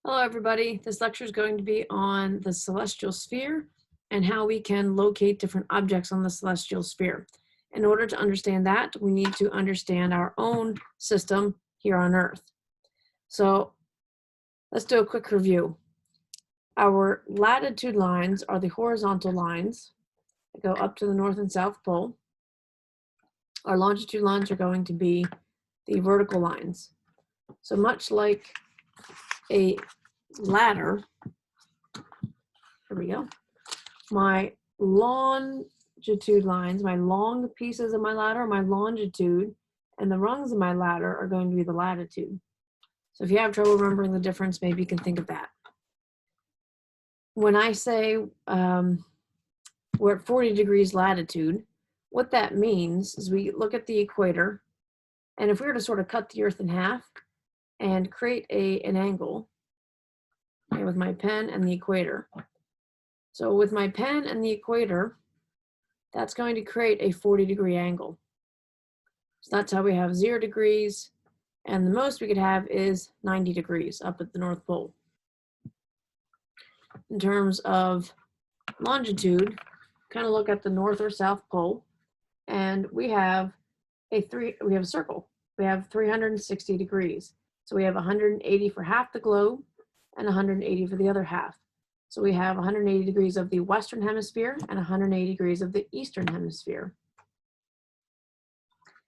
Hello, everybody. This lecture is going to be on the celestial sphere and how we can locate different objects on the celestial sphere. In order to understand that, we need to understand our own system here on Earth. So let's do a quick review. Our latitude lines are the horizontal lines that go up to the North and South Pole. Our longitude lines are going to be the vertical lines. So much like a ladder, here we go, my longitude lines, my long pieces of my ladder are my longitude, and the rungs of my ladder are going to be the latitude. So if you have trouble remembering the difference, maybe you can think of that. When I say we're at 40 degrees latitude, what that means is we look at the equator, and if we were to sort of cut the Earth in half and create an angle, okay, with my pen and the equator. So with my pen and the equator, that's going to create a 40-degree angle. So that's how we have 0 degrees, and the most we could have is 90 degrees up at the North Pole. In terms of longitude, kind of look at the North or South Pole, and we have a circle. We have 360 degrees. So we have 180 for half the globe and 180 for the other half. So we have 180 degrees of the Western Hemisphere and 180 degrees of the Eastern Hemisphere.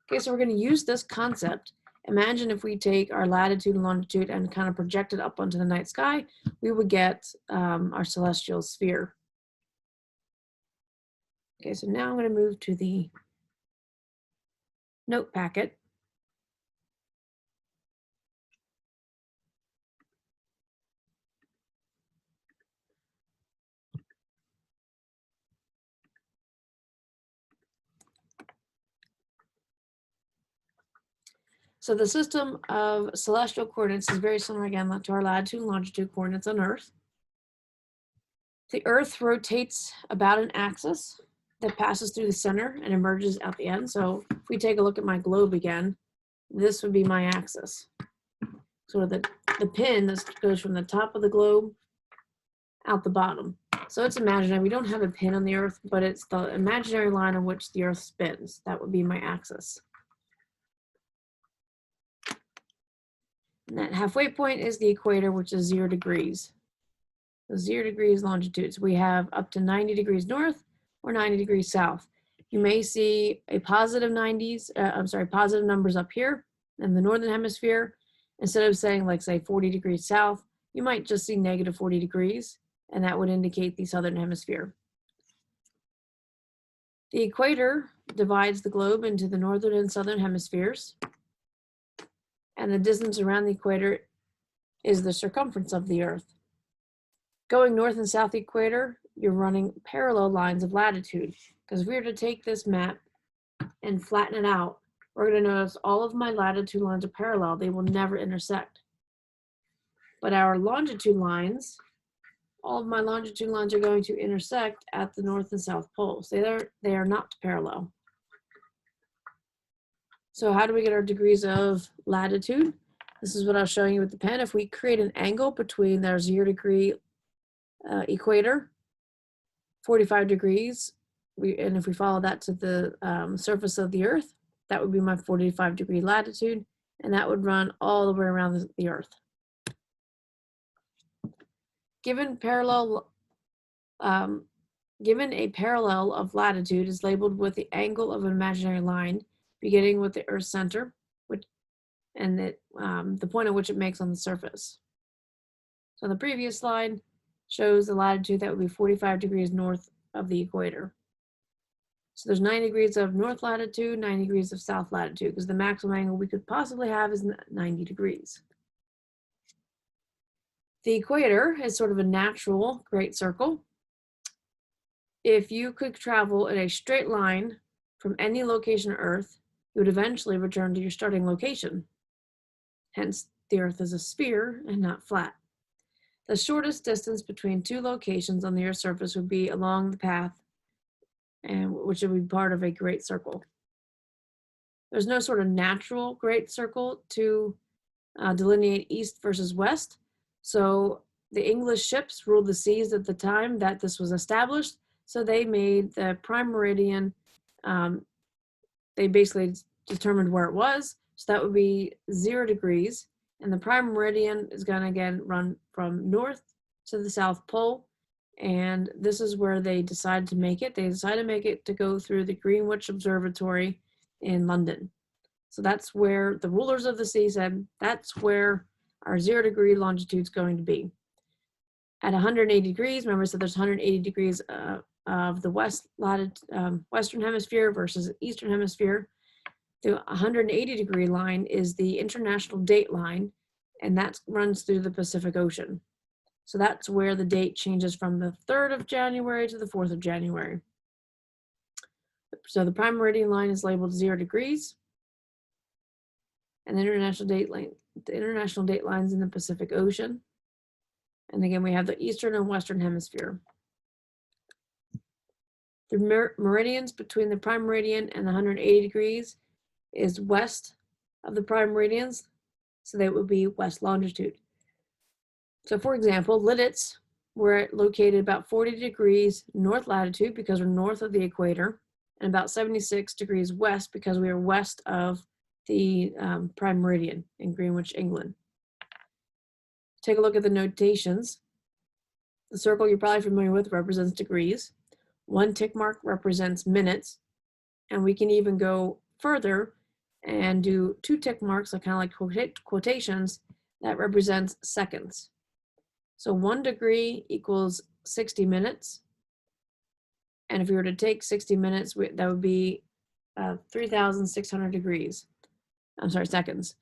Okay, so we're going to use this concept. Imagine if we take our latitude and longitude and kind of project it up onto the night sky, we would get our celestial sphere. Okay, so now I'm going to move to the note packet. So the system of celestial coordinates is very similar again to our latitude and longitude coordinates on Earth. The Earth rotates about an axis that passes through the center and emerges at the end. So if we take a look at my globe again, this would be my axis. So the pin that goes from the top of the globe out the bottom. So it's imaginary. We don't have a pin on the Earth, but it's the imaginary line on which the Earth spins. That would be my axis. And that halfway point is the equator, which is 0 degrees. So 0 degrees longitude. So we have up to 90 degrees north or 90 degrees south. You may see a positive positive numbers up here in the northern hemisphere. Instead of saying, like, say 40 degrees south, you might just see negative 40 degrees, and that would indicate the southern hemisphere. The equator divides the globe into the northern and southern hemispheres, and the distance around the equator is the circumference of the Earth. Going north and south equator, you're running parallel lines of latitude, because if we were to take this map and flatten it out, we're going to notice all of my latitude lines are parallel. They will never intersect. But our longitude lines, all of my longitude lines are going to intersect at the North and South poles. They are not parallel. So how do we get our degrees of latitude? This is what I was showing you with the pen. If we create an angle between our 0 degree equator, 45 degrees, and if we follow that to the surface of the Earth, that would be my 45-degree latitude, and that would run all the way around the Earth. Given a parallel of latitude is labeled with the angle of an imaginary line, beginning with the Earth's center, and the point at which it makes on the surface. So the previous slide shows the latitude that would be 45 degrees north of the equator. So there's 90 degrees of north latitude, 90 degrees of south latitude, because the maximum angle we could possibly have is 90 degrees. The equator is sort of a natural great circle. If you could travel in a straight line from any location on Earth, you would eventually return to your starting location. Hence, the Earth is a sphere and not flat. The shortest distance between two locations on the Earth's surface would be along the path, and which would be part of a great circle. There's no sort of natural great circle to delineate east versus west, So the English ships ruled the seas at the time that this was established. So they made the prime meridian, they basically determined where it was. So that would be 0 degrees. And the prime meridian is going to again run from north to the South Pole. And this is where they decided to make it. They decided to make it to go through the Greenwich Observatory in London. So that's where the rulers of the sea said, that's where our 0 degree longitude is going to be. At 180 degrees, remember, so there's 180 degrees of the Western Hemisphere versus Eastern Hemisphere. The 180 degree line is the international date line, and that runs through the Pacific Ocean. So that's where the date changes from the 3rd of January to the 4th of January. So the prime meridian line is labeled 0 degrees. And the international date lines in the Pacific Ocean. And again, we have the Eastern and Western Hemisphere. The meridians between the prime meridian and the 180 degrees is west of the prime meridians, so they would be west longitude. So for example, Lidditz, we're located about 40 degrees north latitude because we're north of the equator, and about 76 degrees west because we are west of the prime meridian in Greenwich, England. Take a look at the notations. The circle you're probably familiar with represents degrees. 1 tick mark represents minutes. And we can even go further and do 2 tick marks, like kind of like quotations, that represents seconds. So 1 degree equals 60 minutes. And if we were to take 60 minutes, that would be 3,600 degrees. I'm sorry, seconds.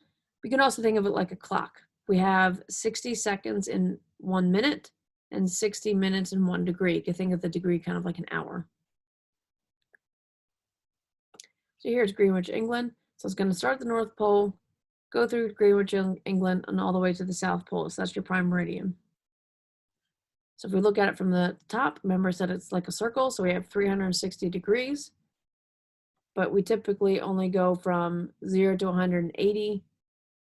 We can also think of it like a clock. We have 60 seconds in 1 minute and 60 minutes in 1 degree. You can think of the degree kind of like an hour. So here's Greenwich, England. So it's going to start at the North Pole, go through Greenwich, England, and all the way to the South Pole. So that's your prime meridian. So if we look at it from the top, remember I said it's like a circle. So we have 360 degrees. But we typically only go from 0 to 180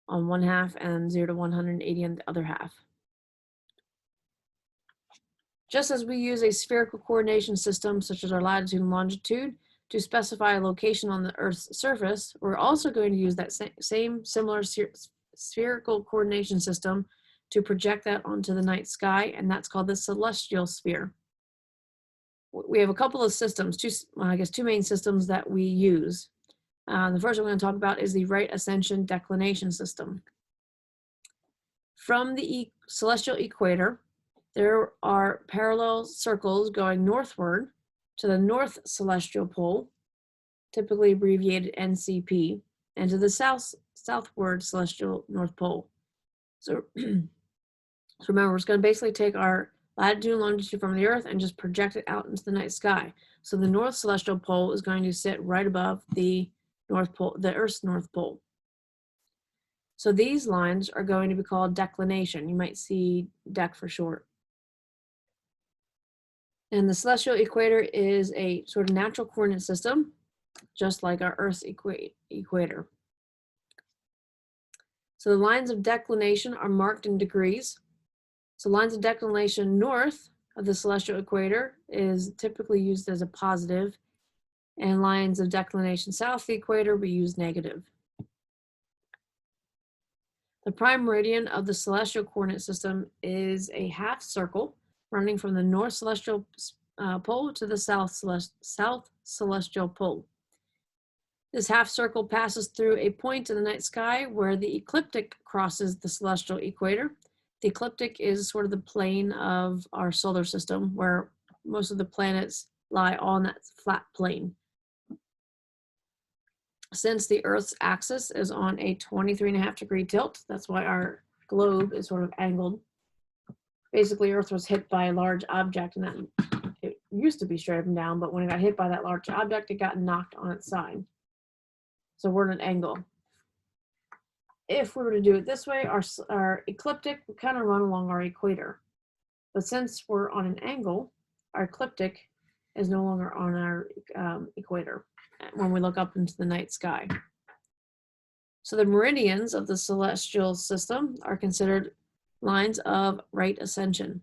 on one half and 0 to 180 on the other half. Just as we use a spherical coordination system, such as our latitude and longitude, to specify a location on the Earth's surface, we're also going to use that same similar spherical coordination system to project that onto the night sky, and that's called the celestial sphere. We have a couple of systems, two main systems that we use. The first one we're going to talk about is the right ascension declination system. From the celestial equator, there are parallel circles going northward to the North Celestial Pole, typically abbreviated NCP, and to the southward Celestial North Pole. So remember, we're just going to basically take our latitude and longitude from the Earth and just project it out into the night sky. So the North Celestial Pole is going to sit right above the North Pole, the Earth's North Pole. So these lines are going to be called declination. You might see DEC for short. And the celestial equator is a sort of natural coordinate system, just like our Earth's equator. So the lines of declination are marked in degrees. So lines of declination north of the celestial equator is typically used as a positive, and lines of declination south of the equator we use negative. The prime meridian of the celestial coordinate system is a half circle running from the North Celestial Pole to the South Celestial Pole. This half circle passes through a point in the night sky where the ecliptic crosses the celestial equator. The ecliptic is sort of the plane of our solar system where most of the planets lie on that flat plane. Since the Earth's axis is on a 23.5 degree tilt, that's why our globe is sort of angled. Basically, Earth was hit by a large object, and that it used to be straight up and down, but when it got hit by that large object, it got knocked on its side. So we're at an angle. If we were to do it this way, our ecliptic would kind of run along our equator. But since we're on an angle, our ecliptic is no longer on our equator when we look up into the night sky. So the meridians of the celestial system are considered lines of right ascension.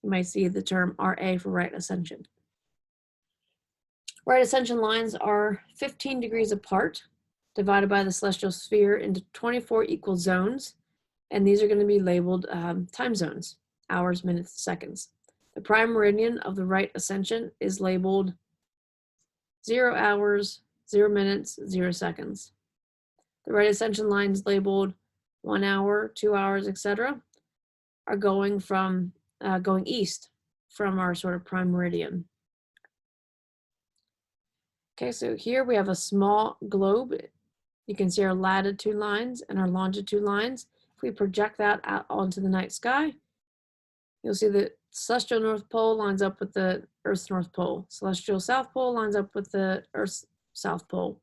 You might see the term RA for right ascension. Right ascension lines are 15 degrees apart, divided by the celestial sphere into 24 equal zones, and these are going to be labeled time zones, hours, minutes, seconds. The prime meridian of the right ascension is labeled 0 hours, 0 minutes, 0 seconds. The right ascension lines labeled 1 hour, 2 hours, etc., are going east from our sort of prime meridian. Okay, so here we have a small globe. You can see our latitude lines and our longitude lines. If we project that out onto the night sky, you'll see the celestial North Pole lines up with the Earth's North Pole. Celestial South Pole lines up with the Earth's South Pole.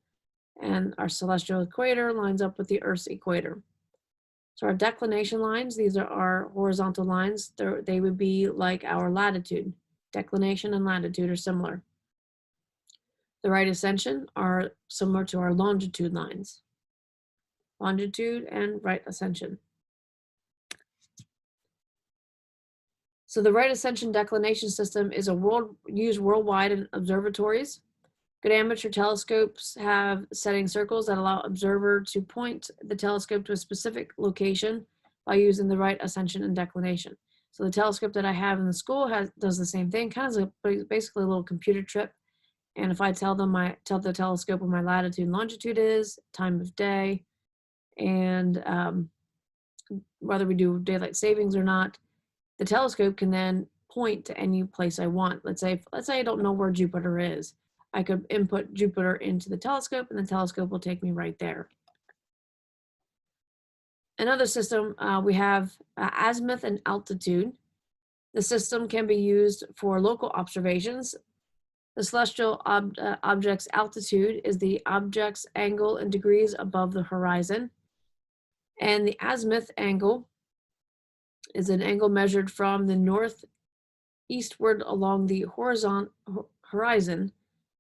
And our celestial equator lines up with the Earth's equator. So our declination lines, these are our horizontal lines. They would be like our latitude. Declination and latitude are similar. The right ascension are similar to our longitude lines. Longitude and right ascension. So the right ascension declination system is used worldwide in observatories. Good amateur telescopes have setting circles that allow observer to point the telescope to a specific location by using the right ascension and declination. So the telescope that I have in the school does the same thing, kind of basically a little computer trip. And if I tell the telescope where my latitude and longitude is, time of day, and whether we do daylight savings or not, the telescope can then point to any place I want. Let's say I don't know where Jupiter is. I could input Jupiter into the telescope and the telescope will take me right there. Another system, we have azimuth and altitude. The system can be used for local observations. The celestial object's altitude is the object's angle in degrees above the horizon. And the azimuth angle is an angle measured from the northeastward along the horizon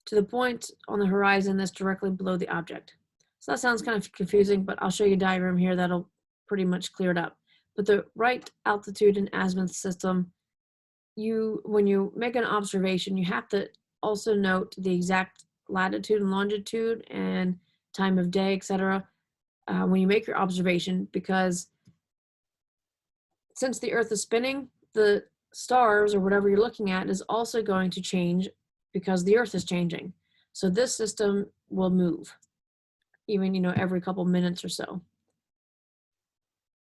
to the point on the horizon that's directly below the object. So that sounds kind of confusing, but I'll show you a diagram here that'll pretty much clear it up. But the right altitude and azimuth system, when you make an observation, you have to also note the exact latitude and longitude and time of day, etc. When you make your observation, because since the Earth is spinning, the stars or whatever you're looking at is also going to change because the Earth is changing. So this system will move even, every couple minutes or so.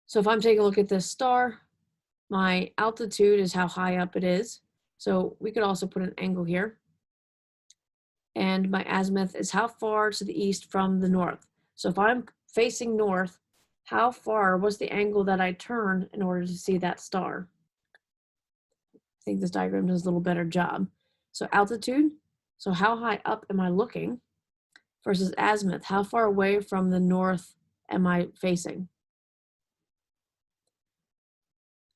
So if I'm taking a look at this star, my altitude is how high up it is. So we could also put an angle here. And my azimuth is how far to the east from the north. So if I'm facing north, what's the angle that I turn in order to see that star? I think this diagram does a little better job. So altitude, so how high up am I looking, versus azimuth, how far away from the north am I facing?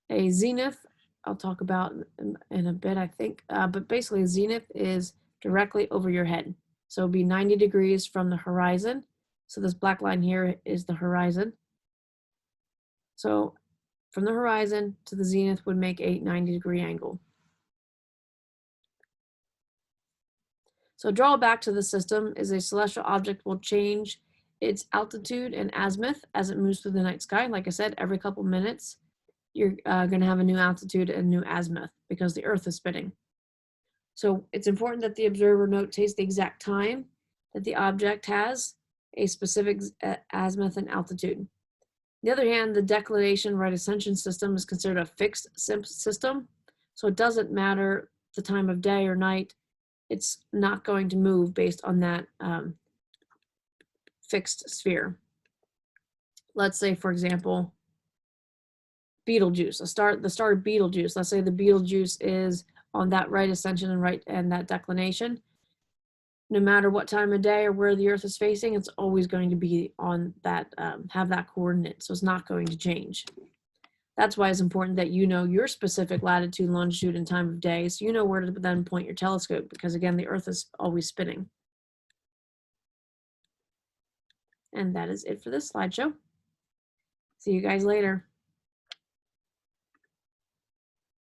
A zenith, I'll talk about in a bit, I think, but basically a zenith is directly over your head. So it'll be 90 degrees from the horizon. So this black line here is the horizon. So from the horizon to the zenith would make a 90-degree angle. So drawback to the system is a celestial object will change its altitude and azimuth as it moves through the night sky. Like I said, every couple minutes, you're going to have a new altitude and new azimuth because the Earth is spinning. So it's important that the observer notates the exact time that the object has a specific azimuth and altitude. On the other hand, the declination right ascension system is considered a fixed system. So it doesn't matter the time of day or night. It's not going to move based on that fixed sphere. Let's say, for example, Betelgeuse, the star Betelgeuse. Let's say the Betelgeuse is on that right ascension and that declination. No matter what time of day or where the Earth is facing, it's always going to be on that, have that coordinate. So it's not going to change. That's why it's important that you know your specific latitude, longitude, and time of day, so you know where to then point your telescope, because again, the Earth is always spinning. And that is it for this slideshow. See you guys later.